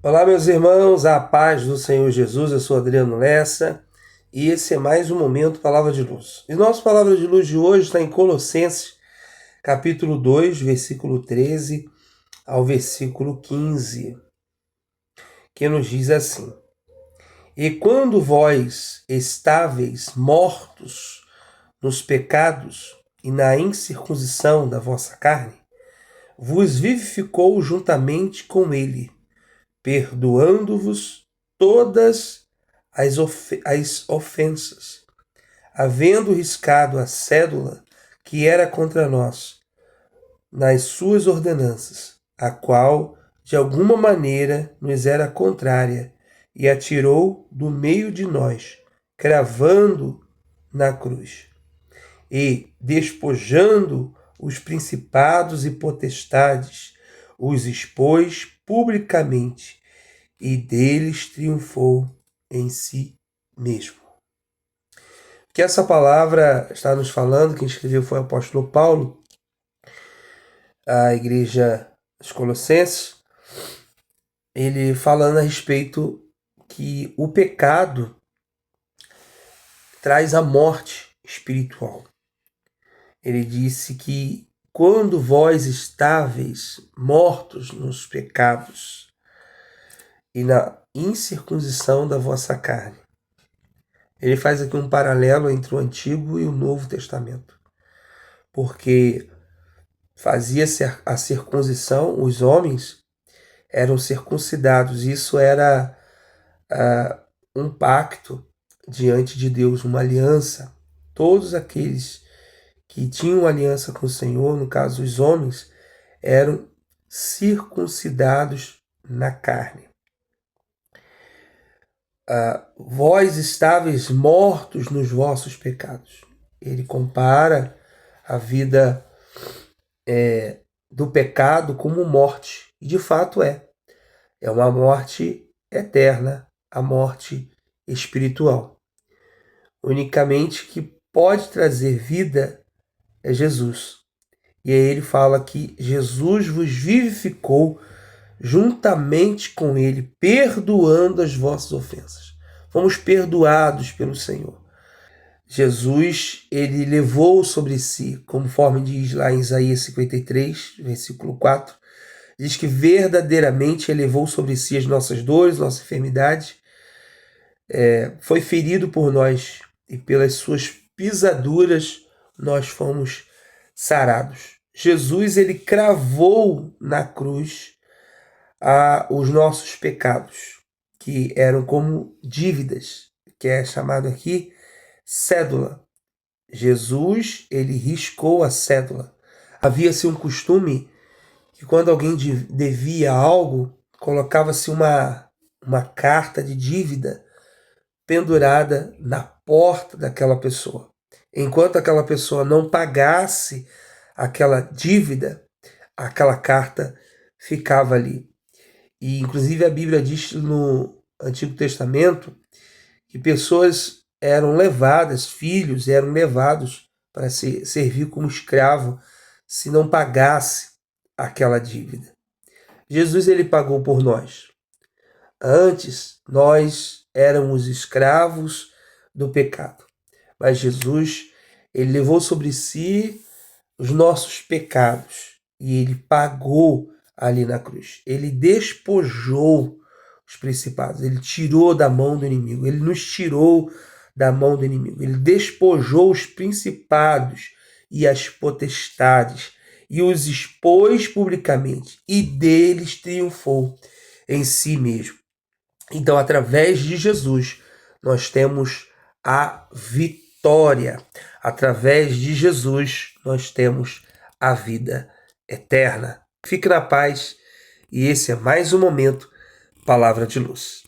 Olá, meus irmãos, a paz do Senhor Jesus. Eu sou Adriano Lessa e esse é mais um Momento Palavra de Luz. E nossa palavra de luz de hoje está em Colossenses, capítulo 2, versículo 13 ao versículo 15, que nos diz assim: E quando vós estáveis mortos nos pecados e na incircuncisão da vossa carne, vos vivificou juntamente com ele, perdoando-vos todas as ofensas, havendo riscado a cédula que era contra nós nas suas ordenanças, a qual de alguma maneira nos era contrária, e a tirou do meio de nós, cravando na cruz, e despojando os principados e potestades, os expôs publicamente, e deles triunfou em si mesmo. O que essa palavra está nos falando, quem escreveu foi o apóstolo Paulo, à igreja dos Colossenses, ele falando a respeito que o pecado traz a morte espiritual. Ele disse que quando vós estáveis mortos nos pecados e na incircuncisão da vossa carne. Ele faz aqui um paralelo entre o Antigo e o Novo Testamento, porque fazia-se a circuncisão, os homens eram circuncidados, isso era um pacto diante de Deus, uma aliança. Todos aqueles que tinham aliança com o Senhor, no caso os homens, eram circuncidados na carne. Vós estáveis mortos nos vossos pecados. Ele compara a vida do pecado como morte. E de fato é. É uma morte eterna, a morte espiritual. Unicamente que pode trazer vida é Jesus. E aí ele fala que Jesus vos vivificou juntamente com ele, perdoando as vossas ofensas. Fomos perdoados pelo Senhor. Jesus, ele levou sobre si, conforme diz lá em Isaías 53, versículo 4, diz que verdadeiramente ele levou sobre si as nossas dores, nossas enfermidades, foi ferido por nós e pelas suas pisaduras nós fomos sarados. Jesus, ele cravou na cruz os nossos pecados, que eram como dívidas, que é chamado aqui cédula. Jesus, ele riscou a cédula. Havia-se um costume que quando alguém devia algo, colocava-se uma carta de dívida pendurada na porta daquela pessoa. Enquanto aquela pessoa não pagasse aquela dívida, aquela carta ficava ali. E inclusive a Bíblia diz no Antigo Testamento que pessoas eram levadas, filhos eram levados para servir como escravo se não pagasse aquela dívida. Jesus, ele pagou por nós. Antes nós éramos escravos do pecado, mas Jesus, ele levou sobre si os nossos pecados e ele pagou ali na cruz. Ele despojou os principados, ele tirou da mão do inimigo, ele nos tirou da mão do inimigo, ele despojou os principados e as potestades e os expôs publicamente e deles triunfou em si mesmo. Então, através de Jesus, nós temos a vitória. Através de Jesus, nós temos a vida eterna. Fique na paz e esse é mais um Momento Palavra de Luz.